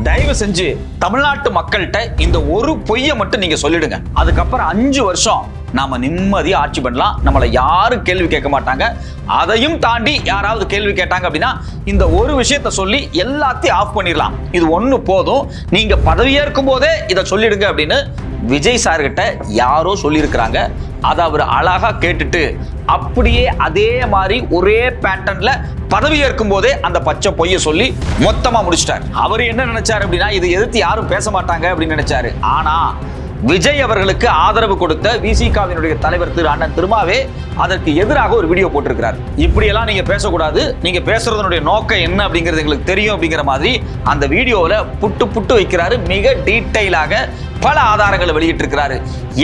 தயவு செஞ்சு தமிழ்நாட்டு மக்கள்கிட்ட இந்த ஒரு பொய்யை மட்டும் நீங்க சொல்லிடுங்க. அதுக்கப்புறம் 5 வருஷம் நாம நிம்மதியா ஆட்சி பண்ணலாம். நம்மளை யாரும் கேள்வி கேட்க மாட்டாங்க. அதையும் தாண்டி யாராவது கேள்வி கேட்டாங்க அப்படின்னா இந்த ஒரு விஷயத்த சொல்லி எல்லாத்தையும் ஆஃப் பண்ணிடலாம். இது ஒண்ணு போதும். நீங்க பதவியேற்கும் போதே இதை சொல்லிடுங்க அப்படின்னு விஜய் சார் கிட்ட யாரோ சொல்லியிருக்கிறாங்க. அதை அவர் அழகா கேட்டுட்டு அப்படியே அதே மாதிரி ஒரே பேட்டர்ன்ல பதவி ஏற்கும் போதே அந்த பச்சை பொய்ய சொல்லி மொத்தமா முடிச்சிட்டார். அவர் என்ன நினைச்சாரு அப்படின்னா இது எதிர்த்து யாரும் பேச மாட்டாங்க அப்படின்னு நினைச்சாரு. ஆனா விஜய் அவர்களுக்கு ஆதரவு கொடுத்த விசிகாவினுடைய தலைவர் திரு அண்ணன் திருமாவே அதற்கு எதிராக ஒரு வீடியோ போட்டிருக்கிறார். இப்படியெல்லாம் நீங்க பேசக்கூடாது, நீங்க பேசுறதனுடைய நோக்கம் என்ன அப்படிங்கிறது எங்களுக்கு தெரியும் அப்படிங்கிற மாதிரி அந்த வீடியோவில் புட்டு வைக்கிறாரு. மிக டீட்டெயிலாக பல ஆதாரங்களை வெளியிட்டிருக்கிறாரு.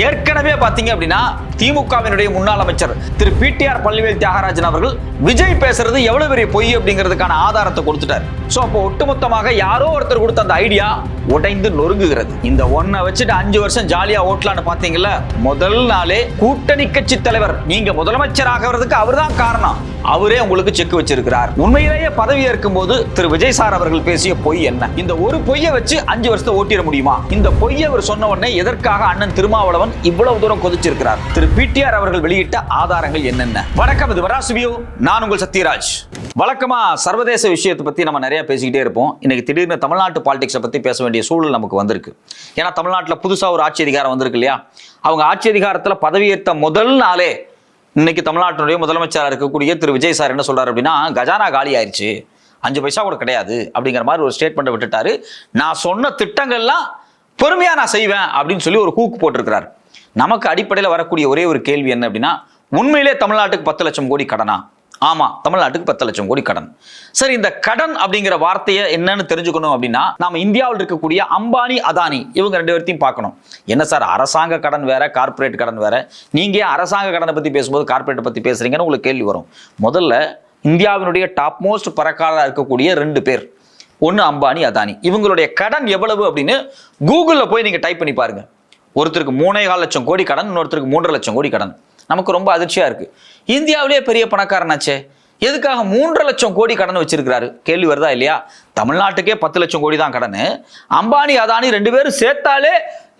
ஏற்கனவே பாத்தீங்க அப்படின்னா திமுகவினுடைய முன்னாள் அமைச்சர் திரு பிடிஆர் பழனிவேல் தியாகராஜன் அவர்கள் விஜய் பேசுறது எவ்வளவு பெரிய பொய் அப்படிங்கிறதுக்கான ஆதாரத்தை கொடுத்துட்டார். சோ அப்போ ஒட்டுமொத்தமாக யாரோ ஒருத்தர் கொடுத்த அந்த ஐடியா உடைந்து நொறுங்குகிறது. இந்த ஒன்ன வச்சுட்டு 5 வருஷம் ஜாலியா ஓட்டலான்னு பாத்தீங்கல்ல, முதல் நாளே கூட்டணி கட்சி தலைவர் நீங்க முதலமைச்சர் ஆகிறதுக்கு அவர்தான் காரணம். அவரே உங்களுக்கு செக் வச்சிருக்கிறார். உண்மையிலேயே பதவி ஏற்கும் போது திரு விஜய் சார் அவர்கள் பேசிய பொய் என்ன? இந்த ஒரு பொய்யை வச்சு 5 வருஷத்தை ஓட்டிட முடியுமா? இந்த பொய்யை அவர் சொன்ன உடனே எதற்காக அண்ணன் திருமாவளவன் இவ்வளவு தூரம் கொதிச்சிருக்கிறார்? திரு பிடிஆர் அவர்கள் வெளியிட்ட ஆதாரங்கள் என்னென்ன? வணக்கம், இது வராசு வியூ. நான் உங்கள் சத்யராஜ். வழக்கமா சர்வதேச விஷயத்தை பத்தி நம்ம நிறைய பேசிக்கிட்டே இருப்போம். இன்னைக்கு திடீர்னு தமிழ்நாட்டு பாலிடிக்ஸை பத்தி பேச வேண்டிய சூழல் நமக்கு வந்திருக்கு. ஏன்னா தமிழ்நாட்டில் புதுசா ஒரு ஆட்சி அதிகாரம் வந்திருக்கு இல்லையா? அவங்க ஆட்சி அதிகாரத்துல பதவியேற்ற முதல் நாளே இன்னைக்கு தமிழ்நாட்டினுடைய முதலமைச்சராக இருக்கக்கூடிய திரு விஜய் சார் என்ன சொல்றாரு அப்படின்னா, கஜானா காலி ஆயிடுச்சு, 5 பைசா கூட கிடையாது அப்படிங்கிற மாதிரி ஒரு ஸ்டேட்மெண்ட் விட்டுட்டாரு. நான் சொன்ன திட்டங்கள்லாம் பொறுமையா நான் செய்வேன் அப்படின்னு சொல்லி ஒரு ஹூக் போட்டிருக்கிறார். நமக்கு அடிப்படையில் வரக்கூடிய ஒரே ஒரு கேள்வி என்ன அப்படின்னா, உண்மையிலே தமிழ்நாட்டுக்கு 10 லட்சம் கோடி கடனா? ஆமா, தமிழ்நாட்டுக்கு 10 லட்சம் கோடி கடன். சரி, இந்த கடன் அப்படிங்கிற வார்த்தையை என்னன்னு தெரிஞ்சுக்கணும் அப்படின்னா நாம இந்தியாவில் இருக்கக்கூடிய அம்பானி அதானி இவங்க 2 பேர்த்தையும் பார்க்கணும். என்ன சார், அரசாங்க கடன் வேற, கார்பரேட் கடன் வேற, நீங்க அரசாங்க கடனை பத்தி பேசும்போது கார்பரேட் பத்தி பேசுறீங்கன்னு உங்களுக்கு கேள்வி வரும். முதல்ல இந்தியாவினுடைய டாப் மோஸ்ட் பணக்காரராக இருக்கக்கூடிய 2 பேர், ஒன்னு அம்பானி அதானி. இவங்களுடைய கடன் எவ்வளவு அப்படின்னு கூகுள்ல போய் நீங்க டைப் பண்ணி பாருங்க. ஒருத்தருக்கு 3.25 லட்சம் கோடி கடன், இன்னொருத்தருக்கு 3.5 லட்சம் கோடி கடன். நமக்கு ரொம்ப அதிர்ச்சியா இருக்கு. இந்தியாவிலேயே பெரிய பணக்காரனாச்சே, எதுக்காக 3.5 லட்சம் கோடி கடன் வச்சிருக்கிறாரு? கேள்வி வருதா இல்லையா? தமிழ்நாட்டுக்கே 10 லட்சம் கோடி தான் கடன். அம்பானி அதானி 2 பேரும் சேர்த்தாலே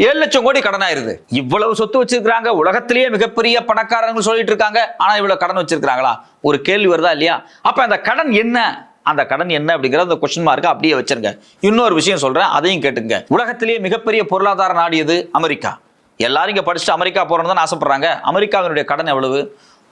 7 லட்சம் கோடி கடன் ஆயிருது. இவ்வளவு சொத்து வச்சிருக்காங்க, உலகத்திலேயே மிகப்பெரிய பணக்காரங்க சொல்லிட்டு இருக்காங்க. ஆனா இவ்வளவு கடன் வச்சிருக்காங்களா? ஒரு கேள்வி வருதா இல்லையா? அப்ப அந்த கடன் என்ன? அந்த கடன் என்ன அப்படிங்கிற அந்த கொஸ்டின் மார்க் அப்படியே வச்சிருங்க. இன்னொரு விஷயம் சொல்றேன், அதையும் கேட்டுங்க. உலகத்திலேயே மிகப்பெரிய பொருளாதார நாடு எது? அமெரிக்கா. எல்லாரும் இங்க படிச்சுட்டு அமெரிக்கா போறோம்னு தான் ஆசைப்படுறாங்க. அமெரிக்காவினுடைய கடன் எவ்வளவு?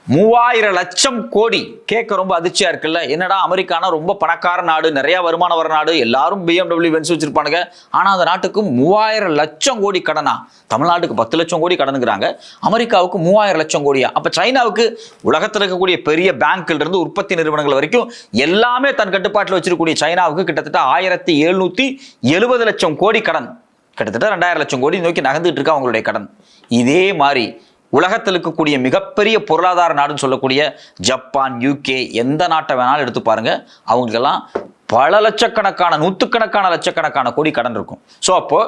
3000 லட்சம் கோடி. கேட்க ரொம்ப அதிர்ச்சியா இருக்குல்ல. என்னடா அமெரிக்கானா ரொம்ப பணக்கார நாடு, நிறைய வருமானம் வர நாடு, எல்லாரும் BMW பென்ஸ் வச்சிருப்பானுங்க. ஆனா அந்த நாட்டுக்கு 3000 லட்சம் கோடி கடனா? தமிழ்நாட்டுக்கு 10 லட்சம் கோடி கடனுங்கிறாங்க, அமெரிக்காவுக்கு 3000 லட்சம் கோடியா? அப்ப சைனாவுக்கு உலகத்தில் இருக்கக்கூடிய பெரிய பேங்க்ல இருந்து உற்பத்தி நிறுவனங்கள் வரைக்கும் எல்லாமே தன் கட்டுப்பாட்டில் வச்சிருக்கக்கூடிய சைனாவுக்கு கிட்டத்தட்ட 1770 லட்சம் கோடி கடன். கிட்டத்தட்ட 2000 லட்சம் கோடி நோக்கி நகர்ந்துட்டு இருக்கா அவங்களுடைய கடன். இதே மாதிரி உலகத்தில் இருக்கக்கூடிய மிகப்பெரிய பொருளாதார நாடுன்னு சொல்லக்கூடிய ஜப்பான், UK, எந்த நாட்டை வேணாலும் எடுத்து பாருங்க, அவங்களுக்கெல்லாம் பல லட்சக்கணக்கான, நூற்றுக்கணக்கான, லட்சக்கணக்கான கோடி கடன் இருக்கும். ஸோ அப்போ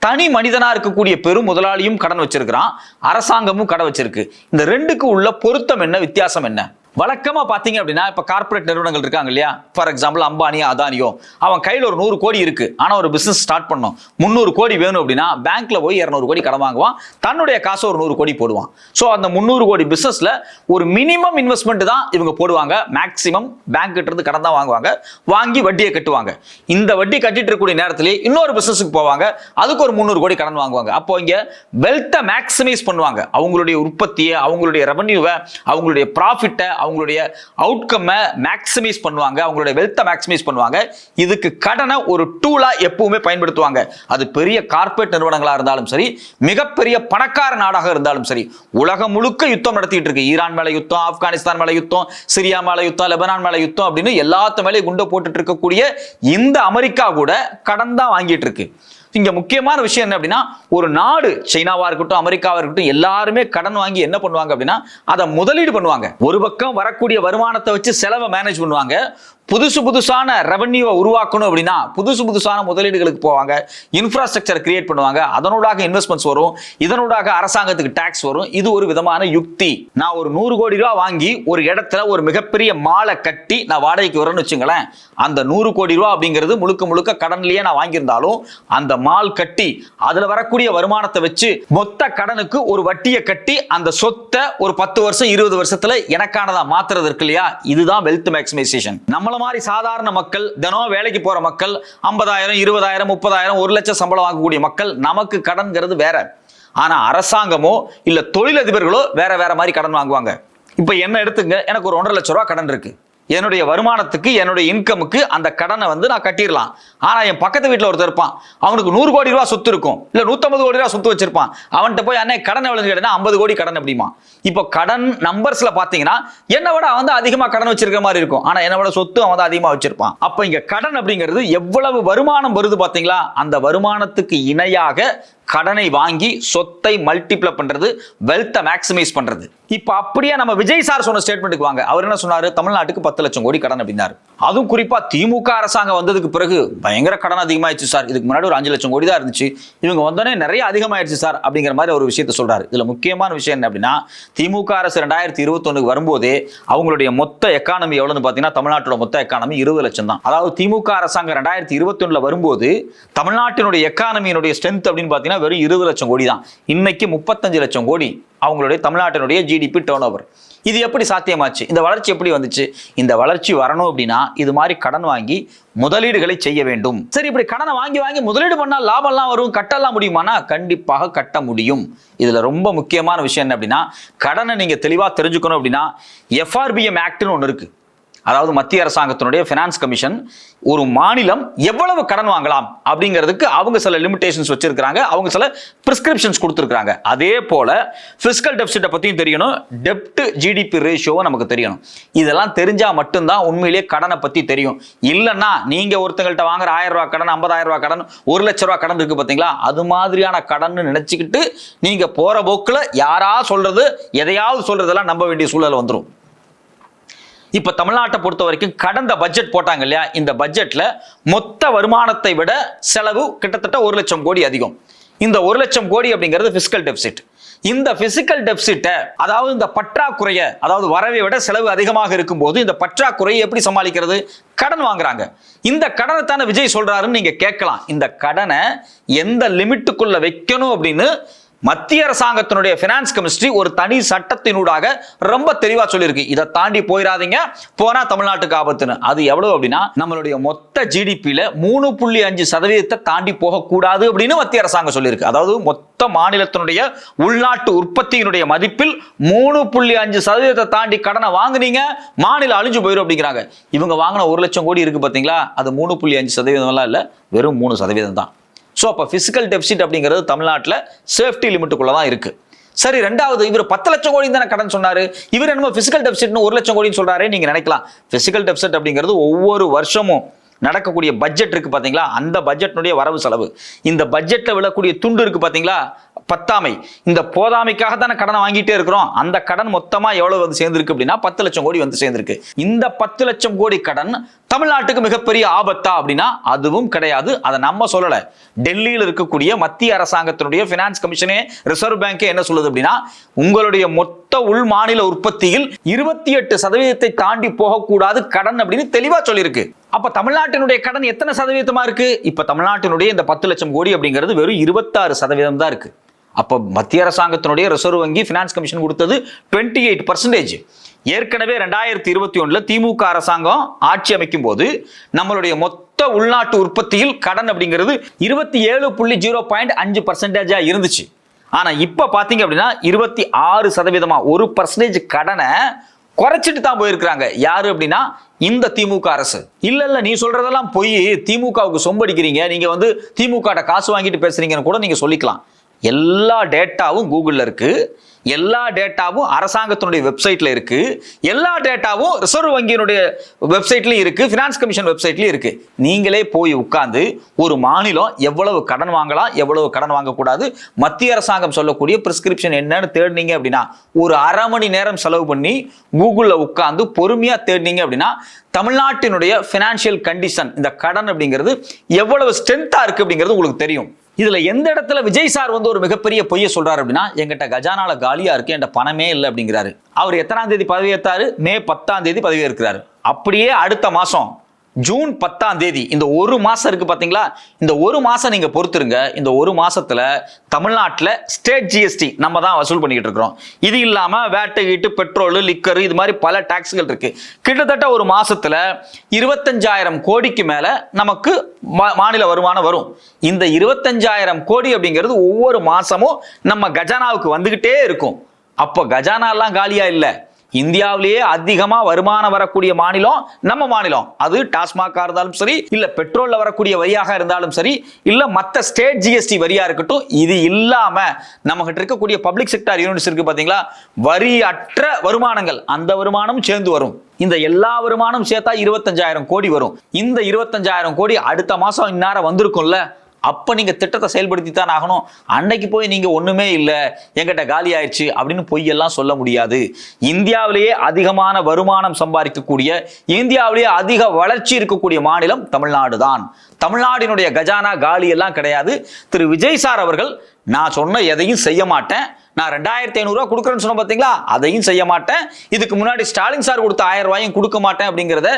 தனி மனிதனா இருக்கக்கூடிய பெரும் முதலாளியும் கடன் வச்சிருக்கிறான், அரசாங்கமும் கடன் வச்சிருக்கு. இந்த ரெண்டுக்கு உள்ள பொருத்தம் என்ன, வித்தியாசம் என்ன? வழக்கமா பாத்தீங்க அப்படின்னா இப்ப கார்பரேட் நிறுவனங்கள் இருக்காங்க இல்லையா? ஃபார் எக்ஸாம்பிள் அம்பானியோ அதானியோ, அவன் கையில் ஒரு 100 கோடி இருக்கு. ஆனா ஒரு பிசினஸ் ஸ்டார்ட் பண்ணும், 300 கோடி வேணும் அப்படின்னா பேங்க்ல போய் 200 கோடி கடன் வாங்குவான், தன்னுடைய காசை ஒரு 100 கோடி போடுவான். ஸோ அந்த 300 கோடி பிசினஸ்ல ஒரு மினிமம் இன்வெஸ்ட்மெண்ட் தான் இவங்க போடுவாங்க. மேக்சிமம் பேங்க் கிட்ட இருந்து கடன் தான் வாங்குவாங்க, வாங்கி வட்டியை கட்டுவாங்க. இந்த வட்டி கட்டிட்டு இருக்கக்கூடிய நேரத்திலே இன்னொரு பிசினஸுக்கு போவாங்க, அதுக்கு ஒரு 300 கோடி கடன் வாங்குவாங்க. அப்போ இங்க வெல்த்தை மேக்சிமைஸ் பண்ணுவாங்க. அவங்களுடைய உற்பத்தியை, அவங்களுடைய ரெவன்யூவை, அவங்களுடைய ப்ராஃபிட்டை, அவங்களுடைய அவுட்கம்மை மேக்ஸிமைஸ் பண்ணுவாங்க, அவங்களுடைய வெல்த்தை மேக்ஸிமைஸ் பண்ணுவாங்க. இதுக்கு கடனை ஒரு டூலா எப்பவுமே பயன்படுத்துவாங்க. அது பெரிய கார்ப்பரேட் நிறுவனங்களா இருந்தாலும் சரி, மிகப்பெரிய பணக்கார நாடாக இருந்தாலும் சரி. உலகம் முழுக்க யுத்தம் நடத்திட்டு இருக்கு. ஈரான் மேல யுத்தம், ஆப்கானிஸ்தான் மேல யுத்தம், சிரியா மேல யுத்தம், லெபனான் மேல யுத்தம் அப்படின்னு எல்லாத்து மேலே குண்டை போட்டுட்டு இருக்கக்கூடிய இந்த அமெரிக்கா கூட கடன் தான் வாங்கிட்டு இருக்கு. இங்க முக்கியமான விஷயம் என்ன அப்படின்னா, ஒரு நாடு சைனாவா இருக்கட்டும், அமெரிக்காவா இருக்கட்டும், எல்லாருமே கடன் வாங்கி என்ன பண்ணுவாங்க அப்படின்னா அதை முதலீடு பண்ணுவாங்க. ஒரு பக்கம் வரக்கூடிய வருமானத்தை வச்சு செலவை மேனேஜ் பண்ணுவாங்க, புதுசான ரெவன்யூவை உருவாக்கணும் அப்படின்னா புதுசான முதலீடுகளுக்கு போவாங்க, இன்ஃப்ராஸ்ட்ரக்சர் கிரியேட் பண்ணுவாங்க, அதனூடாக இன்வெஸ்ட்மெண்ட்ஸ் வரும், இதனூடாக அரசாங்கத்துக்கு டாக்ஸ் வரும். இது ஒரு விதமான யுக்தி. நான் ஒரு 100 கோடி ரூபாய் வாங்கி ஒரு இடத்துல ஒரு மிகப்பெரிய மாலை கட்டி நான் வாடகைக்கு வரேன்னு வச்சுங்களேன், அந்த 100 கோடி ரூபாய் அப்படிங்கிறது முழுக்க கடன்லயே நான் வாங்கியிருந்தாலும் அந்த மால் கட்டி அதுல வரக்கூடிய வருமானத்தை வச்சு மொத்த கடனுக்கு ஒரு வட்டியை கட்டி அந்த சொத்தை ஒரு 10 வருஷம் 20 வருஷத்துல எனக்கானதா மாத்துறது இருக்கு இல்லையா, இதுதான் வெல்த் மேக்ஸிமைசேஷன். நம்மள மாதிரி சாதாரண மக்கள், தினம் வேலைக்கு போற மக்கள், 50,000 20,000 30,000 1 லட்சம் சம்பளம் வாங்கக்கூடிய மக்கள், நமக்கு கடன்கிறது வேற. ஆனா அரசாங்கமோ இல்ல தொழிலதிபர்களோ வேற மாதிரி கடன் வாங்குவாங்க. இப்ப என்ன எடுத்துங்க, எனக்கு ஒரு 1.5 லட்சம் ரூபாய் கடன் இருக்கு. என்னுடைய வருமானத்துக்கு என்னுடைய இன்கமுக்கு அந்த கடனை நான் கட்டிடலாம். ஆனா என் பக்கத்து வீட்டில் ஒருத்தர் இருப்பான், அவனுக்கு 100 கோடி ரூபாய் சொத்து இருக்கும், இல்ல 150 கோடி ரூபாய் சொத்து வச்சிருப்பான். அவன்கிட்ட போய் அண்ணே கடன் எவ்வளவு கேட்டா 50 கோடி கடன் அப்படிமா. இப்போ கடன் நம்பர்ஸ்ல பாத்தீங்கன்னா என்னை விட அவன் அதிகமா கடன் வச்சிருக்கிற மாதிரி இருக்கும், ஆனா என்னை விட சொத்து அவன் அதிகமா வச்சிருப்பான். அப்ப இங்க கடன் அப்படிங்கிறது எவ்வளவு வருமானம் வருது பாத்தீங்களா, அந்த வருமானத்துக்கு இணையாக கடனை வாங்கி சொத்தை மல்டிப்ளை பண்றது, வெல்த்தை மேக்ஸிமைஸ் பண்றது. இப்ப அப்படியே நம்ம விஜய் சார் சொன்ன ஸ்டேட்மெண்ட்டுக்கு வாங்க. அவர் என்ன சொன்னாரு, தமிழ்நாட்டுக்கு 10 லட்சம் கோடி கடன் அப்படின்னாரு. அதுவும் குறிப்பா திமுக அரசாங்கம் வந்ததுக்கு பிறகு பயங்கர கடன் அதிகமாயிடுச்சு சார், இதுக்கு முன்னாடி ஒரு 5 லட்சம் கோடி தான் இருந்துச்சு, இவங்க வந்தோடனே நிறைய அதிகமாயிடுச்சு சார் அப்படிங்கிற மாதிரி ஒரு விஷயத்தை சொல்றாரு. இதுல முக்கியமான விஷயம் என்ன அப்படின்னா, திமுக அரசு 2021 வரும்போதே அவங்களுடைய மொத்த எக்கானமி எவ்வளவுன்னு பாத்தீங்கன்னா, தமிழ்நாட்டோட மொத்த எக்கானமி 20 லட்சம் தான். அதாவது திமுக அரசாங்கம் 2021 வரும்போது தமிழ்நாட்டினுடைய எக்கானமியினுடைய ஸ்ட்ரென்த் அப்படின்னு பாத்தீங்கன்னா வெறும் 20 லட்சம் கோடி தான். இன்னைக்கு 35 லட்சம் கோடி அவங்களுடைய தமிழ்நாட்டினுடைய ஜிடிபி டர்ன் ஓவர். இது எப்படி சாத்தியமாச்சு, இந்த வளர்ச்சி எப்படி வந்துச்சு? இந்த வளர்ச்சி வரணும் அப்படின்னா இது மாதிரி கடன் வாங்கி முதலீடுகளை செய்ய வேண்டும். சரி, இப்படி கடனை வாங்கி முதலீடு பண்ணால் லாபம்லாம் வரும், கட்டலாம் முடியுமானா கண்டிப்பாக கட்ட முடியும். இதுல ரொம்ப முக்கியமான விஷயம் என்ன அப்படின்னா, கடனை நீங்க தெளிவா தெரிஞ்சுக்கணும் அப்படின்னா FRBM ஆக்ட்னு ஒன்று இருக்கு. அதாவது மத்திய அரசாங்கத்தினுடைய ஃபினான்ஸ் கமிஷன் ஒரு மாநிலம் எவ்வளவு கடன் வாங்கலாம் அப்படிங்கிறதுக்கு அவங்க சில லிமிடேஷன்ஸ் வச்சிருக்காங்க, அவங்க சில பிரிஸ்கிரிப்ஷன்ஸ் கொடுத்துருக்காங்க. அதே போல பிஸ்கல் டெபிசிட்டை பத்தியும் தெரியணும், டெப்ட் ஜிடிபி ரேஷியோவை நமக்கு தெரியணும். இதெல்லாம் தெரிஞ்சா மட்டும்தான் உண்மையிலேயே கடனை பத்தி தெரியும். இல்லைன்னா நீங்க ஒருத்தங்கள்ட்ட வாங்குற 1000 ரூபாய் கடன், 50,000 ரூபாய் கடன், 1 லட்ச ரூபாய் கடன் இருக்கு பாத்தீங்களா, அது மாதிரியான கடன் நினைச்சுக்கிட்டு நீங்க போற போக்குல யாரா சொல்றது எதையாவது சொல்றதெல்லாம் நம்ப வேண்டிய சூழல் வந்துடும். இப்ப தமிழ்நாட்டை பொறுத்த வரைக்கும் கடந்த பட்ஜெட் போட்டாங்க இல்லையா, இந்த பட்ஜெட்ல மொத்த வருமானத்தை விட செலவு கிட்டத்தட்ட 1 லட்சம் கோடி அதிகம். இந்த 1 லட்சம் கோடி அப்படிங்கிறது பிஸ்கல் டெபிசிட். இந்த பிசிக்கல் டெபிசிட்டை, அதாவது இந்த பற்றாக்குறைய, அதாவது வரவை விட செலவு அதிகமாக இருக்கும் போது இந்த பற்றாக்குறையை எப்படி சமாளிக்கிறது? கடன் வாங்குறாங்க. இந்த கடனை தானே விஜய் சொல்றாருன்னு நீங்க கேட்கலாம். இந்த கடனை எந்த லிமிட்டுக்குள்ள வைக்கணும் அப்படின்னு மத்திய அரசாங்கத்தினுடைய பினான்ஸ் கமிஸ்ட்ரி ஒரு தனி சட்டத்தினூடாக ரொம்ப தெளிவா சொல்லியிருக்கு. இதை தாண்டி போயிடாதீங்க, போனா தமிழ்நாட்டுக்கு ஆபத்துன்னு. அது எவ்வளவு அப்படின்னா, நம்மளுடைய மொத்த ஜிடிபியில 3.5% தாண்டி போகக்கூடாது அப்படின்னு மத்திய அரசாங்கம் சொல்லியிருக்கு. அதாவது மொத்த மாநிலத்தினுடைய உள்நாட்டு உற்பத்தியினுடைய மதிப்பில் 3.5% தாண்டி கடனை வாங்குனீங்க, மாநிலம் அழிஞ்சு போயிடும் அப்படிங்கிறாங்க. இவங்க வாங்கின 1 லட்சம் கோடி இருக்கு பாத்தீங்களா, அது 3.5% இல்ல, வெறும் 3% தான். ஸோ அப்போ பிசிக்கல் டெபிசிட் அப்படிங்கிறது தமிழ்நாட்டில் சேஃப்டி லிமிட்டுக்குள்ள தான் இருக்கு. சரி, ரெண்டாவது, இவர் 10 லட்சம் கோடி தானே கடன் சொன்னாரு, இவர் என்னமோ பிசிக்கல் டெபிசிட்னு 1 லட்சம் கோடின்னு சொல்றாரு நீங்க நினைக்கலாம். பிசிக்கல் டெபிசிட் அப்படிங்கிறது ஒவ்வொரு வருஷமும் நடக்கக்கூடிய பட்ஜெட் இருக்கு பாத்தீங்களா, அந்த பட்ஜெட்னுடைய வரவு செலவு. இந்த பட்ஜெட்ல விழக்கூடிய துண்டு இருக்கு பாத்தீங்களா, பத்தாமை, இந்த போதாமைக்காக தானே கடனை வாங்கிட்டே இருக்கிறோம். அந்த கடன் மொத்தமா எவ்வளவு வந்து சேர்ந்திருக்கு அப்படின்னா 10 லட்சம் கோடி வந்து சேர்ந்திருக்கு. இந்த 10 லட்சம் கோடி கடன் தமிழ்நாட்டுக்கு மிகப்பெரிய ஆபத்தா அப்படின்னா அதுவும் கிடையாது. அதை நம்ம சொல்லல, டெல்லியில் இருக்கக்கூடிய மத்திய அரசாங்கத்தினுடைய பினான்ஸ் கமிஷனே, ரிசர்வ் பேங்கே என்ன சொல்லுது அப்படின்னா, உங்களுடைய மொத்த உள் மாநில உற்பத்தியில் 28% தாண்டி போகக்கூடாது கடன் அப்படின்னு தெளிவா சொல்லியிருக்கு. அப்ப தமிழ்நாட்டினுடைய கடன் எத்தனை சதவீதமா இருக்கு? இப்ப தமிழ்நாட்டினுடைய இந்த 10 லட்சம் கோடி அப்படிங்கிறது வெறும் 26% தான் இருக்கு. அப்ப மத்திய அரசாங்கத்தினுடைய ரிசர்வ் வங்கி பினான்ஸ் கமிஷன் கொடுத்தது 28%. ஏற்கனவே 2021 திமுக அரசாங்கம் ஆட்சி அமைக்கும் போது நம்மளுடைய மொத்த உள்நாட்டு உற்பத்தியில் கடன் அப்படிங்கிறது 27.05% இருந்துச்சு. ஆனா இப்ப பாத்தீங்க அப்படின்னா 26%, 1% கடனை குறைச்சிட்டு தான் போயிருக்கிறாங்க. யாரு அப்படின்னா இந்த திமுக அரசு. இல்ல நீ சொல்றதெல்லாம் போய் திமுகவுக்கு சொம்படிக்கிறீங்க, நீங்க வந்து திமுக காசு வாங்கிட்டு பேசுறீங்கன்னு கூட நீங்க சொல்லிக்கலாம். எல்லா டேட்டாவும் கூகுள்ல இருக்கு, எல்லா டேட்டாவும் அரசாங்கத்தினுடைய வெப்சைட்ல இருக்கு, எல்லா டேட்டாவும் ரிசர்வ் வங்கியினுடைய வெப்சைட்லயும் இருக்கு, பினான்ஸ் கமிஷன் வெப்சைட்லயும் இருக்கு. நீங்களே போய் உட்கார்ந்து ஒரு மாநிலம் எவ்வளவு கடன் வாங்கலாம், எவ்வளவு கடன் வாங்கக்கூடாது, மத்திய அரசாங்கம் சொல்லக்கூடிய பிரிஸ்கிரிப்ஷன் என்னன்னு தேடினீங்க அப்படின்னா ஒரு அரை மணி நேரம் செலவு பண்ணி கூகுள்ல உட்கார்ந்து பொறுமையா தேடினீங்க அப்படின்னா தமிழ்நாட்டினுடைய பினான்சியல் கண்டிஷன், இந்த கடன் அப்படிங்கிறது எவ்வளவு ஸ்ட்ரென்த்தா இருக்கு அப்படிங்கிறது உங்களுக்கு தெரியும். இதுல எந்த இடத்துல விஜய் சார் வந்து ஒரு மிகப்பெரிய பொய்யை சொல்றாரு அப்படின்னா, எங்கிட்ட கஜானால காலியா இருக்கு, என்கிட்ட பணமே இல்லை அப்படிங்கிறாரு. அவர் எத்தனாம் தேதி பதவியேற்றாரு? மே 10ஆம் தேதி பதவியேற்கிறாரு. அப்படியே அடுத்த மாசம் ஜூன் 10ஆம் தேதி, இந்த ஒரு மாசம் இருக்கு பாத்தீங்களா, இந்த ஒரு மாசம் நீங்க பொறுத்துருங்க. இந்த ஒரு மாசத்துல தமிழ்நாட்டில் ஸ்டேட் ஜிஎஸ்டி நம்ம தான் வசூல் பண்ணிக்கிட்டு இருக்கிறோம். இது இல்லாம வேட்டை ஈட்டு, பெட்ரோல், லிக்கர், இது மாதிரி பல டாக்ஸ்கள் இருக்கு. கிட்டத்தட்ட ஒரு மாசத்துல 25,000 கோடிக்கு மேல நமக்கு மாநில வருமானம் வரும். இந்த 25,000 கோடி அப்படிங்கிறது ஒவ்வொரு மாசமும் நம்ம கஜானாவுக்கு வந்துகிட்டே இருக்கும். அப்போ கஜானா எல்லாம் காலியா இல்லை. இந்தியாவிலேயே அதிகமா வருமானம் வரக்கூடிய மாநிலம் நம்ம மாநிலம். அது டாஸ்மாகா இருந்தாலும் சரி, இல்ல பெட்ரோல்ல வரக்கூடிய வரியாக இருந்தாலும் சரி, இல்ல மத்த ஸ்டேட் ஜிஎஸ்டி வரியா இருக்கட்டும். இது இல்லாம நம்ம கிட்ட இருக்கக்கூடிய பப்ளிக் செக்டார் யூனிட்ஸ் இருக்கு பாத்தீங்களா, வரி அற்ற வருமானங்கள், அந்த வருமானம் சேர்ந்து வரும். இந்த எல்லா வருமானம் சேர்த்தா 25,000 கோடி வரும். இந்த 25,000 கோடி அடுத்த மாசம் இந்நேரம் வந்திருக்கும்ல. அப்ப நீங்க திட்டத்தை செயல்படுத்தி தான் ஆகணும். அன்னைக்கு போய் நீங்க ஒண்ணுமே இல்லை, என்கிட்ட காலி ஆயிடுச்சு அப்படின்னு பொய்யெல்லாம் சொல்ல முடியாது. இந்தியாவிலேயே அதிகமான வருமானம் சம்பாதிக்கக்கூடிய, இந்தியாவிலேயே அதிக வளர்ச்சி இருக்கக்கூடிய மாநிலம் தமிழ்நாடு தான். தமிழ்நாடினுடைய கஜானா காலி எல்லாம் கிடையாது. திரு விஜய் சார் அவர்கள், நான் சொன்ன எதையும் செய்ய மாட்டேன், நான் 2,500 ரூபாய் கொடுக்குறேன்னு சொன்ன பார்த்தீங்களா, அதையும் செய்ய மாட்டேன், இதுக்கு முன்னாடி ஸ்டாலின் சார் கொடுத்த 1000 ரூபாயும் கொடுக்க மாட்டேன் அப்படிங்கிறத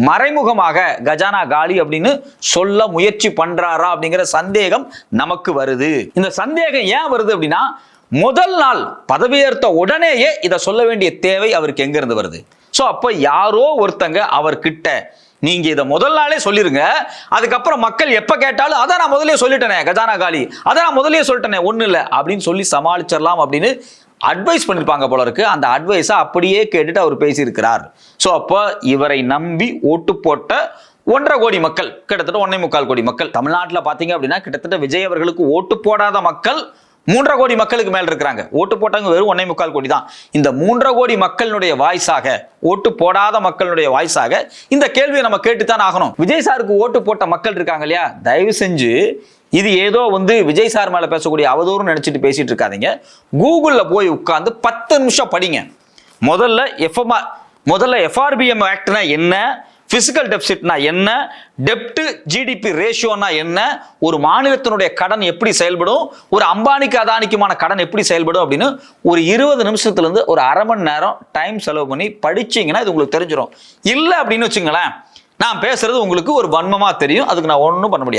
மறைமுகமாக கஜானா காலி அப்படின்னு சொல்ல முயற்சி பண்றாரா அப்படிங்கிற சந்தேகம் நமக்கு வருது. இந்த சந்தேகம் ஏன் வருது அப்படின்னா, முதல் நாள் பதவியேற்ற உடனேயே இதை சொல்ல வேண்டிய தேவை அவருக்கு எங்க இருந்து வருது? சோ அப்ப யாரோ ஒருத்தங்க அவர்கிட்ட நீங்க இதை முதல் நாளே சொல்லிருங்க, அதுக்கப்புறம் மக்கள் எப்ப கேட்டாலும் அதான் நான் முதலே சொல்லிட்டேனே கஜானா காலி, அதான் நான் முதலே சொல்லிட்டேனே ஒண்ணு இல்லை அப்படின்னு சொல்லி சமாளிச்சிடலாம் அப்படின்னு அட்வைஸ் பண்ணிருப்பாங்க போல இருக்கு. அந்த அட்வைஸை அப்படியே கேட்டுட்டு அவர் பேசியிருக்கிறார். ஸோ அப்போ இவரை நம்பி ஓட்டு போட்ட 1.5 கோடி மக்கள், கிட்டத்தட்ட 1.25 கோடி மக்கள் தமிழ்நாட்டில் பார்த்தீங்க அப்படின்னா, கிட்டத்தட்ட விஜய் அவர்களுக்கு ஓட்டு போடாத மக்கள் 3.5 கோடி மக்களுக்கு மேல் இருக்கிறாங்க. ஓட்டு போட்டவங்க வெறும் 1.25 கோடி தான். இந்த 3.5 கோடி மக்களுடைய வாய்ஸாக, ஓட்டு போடாத மக்களுடைய வாய்ஸாக இந்த கேள்வியை நம்ம கேட்டுத்தான் ஆகணும். விஜய் சாருக்கு ஓட்டு போட்ட மக்கள் இருக்காங்க இல்லையா, தயவு செஞ்சு இது ஏதோ வந்து விஜய் சார் மேல பேசக்கூடிய அவதூறு நினைச்சிட்டு பேசிட்டு இருக்காதீங்க. கூகுள்ல போய் உட்கார்ந்து 10 நிமிஷம் படிங்க. முதல்ல எஃப்ஆர்பிஎம் ஆக்ட்னா என்ன, பிசிக்கல் டெபிசிட்னா என்ன, டெப்ட் ஜிடிபி ரேஷியோனா என்ன, ஒரு மாநிலத்தினுடைய கடன் எப்படி செயல்படும், ஒரு அம்பானிக்கு அதானிக்குமான கடன் எப்படி செயல்படும் அப்படின்னு ஒரு 20 நிமிஷத்துல இருந்து ஒரு அரை மணி நேரம் டைம் செலவு பண்ணி படிச்சீங்கன்னா இது உங்களுக்கு தெரிஞ்சிடும். இல்லை அப்படின்னு வச்சுங்களேன், நான் பேசுறது உங்களுக்கு ஒரு வன்மமா தெரியும், அதுக்கு நான் ஒன்றும் பண்ண முடியாது.